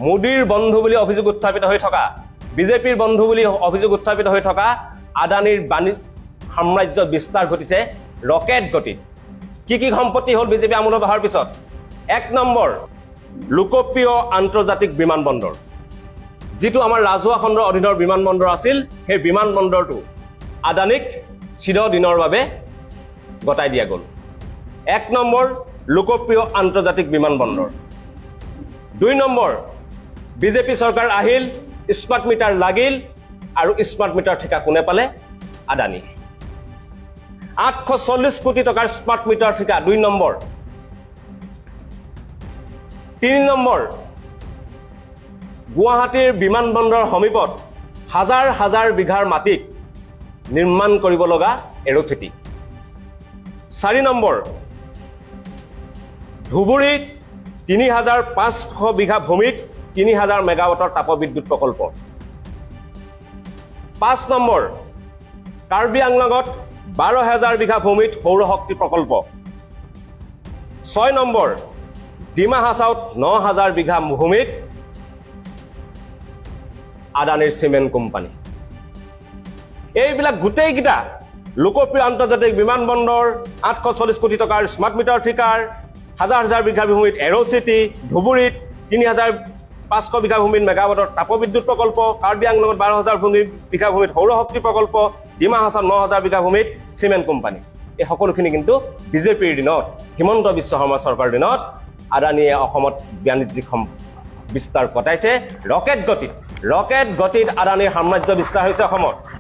মোদীৰ বন্ধু বুলি অভিযোগ উত্থাপিত হৈ থকা বিজেপিৰ বন্ধু বুলি অভিযোগ উত্থাপিত হৈ থকা আদানীৰ বাণিজ্য সাম্ৰাজ্য বিস্তাৰ ঘটিছে ৰকেট গতিত কি সম্পত্তি হ'ল বিজেপি আমোলত অহাৰ পিছত 1 নম্বৰ লোকপ্ৰিয় আন্তৰ্জাতিক বিমানবন্দৰ যিটো আমাৰ ৰাজহুৱা খণ্ডৰ অধীনৰ বিমানবন্দৰ আছিল সেই বিমানবন্দৰটো আদানীক চিৰদিনৰ বাবে গতাই দিয়া গ'ল 1 নম্বৰ লোকপ্ৰিয় আন্তৰ্জাতিক বিমানবন্দৰ 2 নম্বৰ বিজেপি চৰকাৰ আহিল স্মাৰ্ট মিটাৰ লাগিল আৰু স্মাৰ্ট মিটাৰ ঠিকা কোনে পালে আদানী 840 কোটি টকাৰ স্মাৰ্ট মিটাৰ ঠিকা 2 নম্বৰ 3 নম্বৰ গুৱাহাটীৰ বিমানবন্দৰৰ সমীপত হাজাৰ হাজাৰ বিঘাৰ মাটিত নিৰ্মাণ কৰিব লগা এৰোচিটি 4 নম্বৰ ধুবুৰীত 3500 বিঘা ভূমিত 3000 মেগাৱাটৰ তাপবিদ্যুৎ প্ৰকল্প 5 নম্বৰ কাৰ্বি আংলঙত 12000 বিঘা ভূমিত সৌৰ শক্তি প্ৰকল্প 6 নম্বৰ ডিমা হাছাওত 9000 বিঘা ভূমিত আদানীৰ চিমেণ্ট কোম্পানী এইবিলাক গোটেইকেইটা লোকপ্ৰিয় আন্তৰ্জাতিক বিমানবন্দৰ 840 কোটি টকাৰ স্মাৰ্ট মিটাৰ ঠিকাৰ হাজাৰ হাজাৰ বিঘা ভূমিত এৰোচিটি ধুবুৰীত 3500 বিঘা ভূমিত মেগাৱাটৰ তাপবিদ্যুৎ প্ৰকল্প কাৰ্বি আংলঙত 12000 বিঘা ভূমিত সৌৰ শক্তি প্ৰকল্প ডিমা হাছাওত 9000 বিঘা ভূমিত চিমেণ্ট কোম্পানী এই সকলোখিনি কিন্তু বিজেপিৰ দিনত হিমন্ত বিশ্ব শৰ্মা চৰকাৰৰ দিনত আদানীয়ে অসমত বাণিজ্যিক বিস্তাৰ ঘটাইছে ৰকেট গতিত আদানীৰ সাম্ৰাজ্য বিস্তাৰ হৈছে অসমত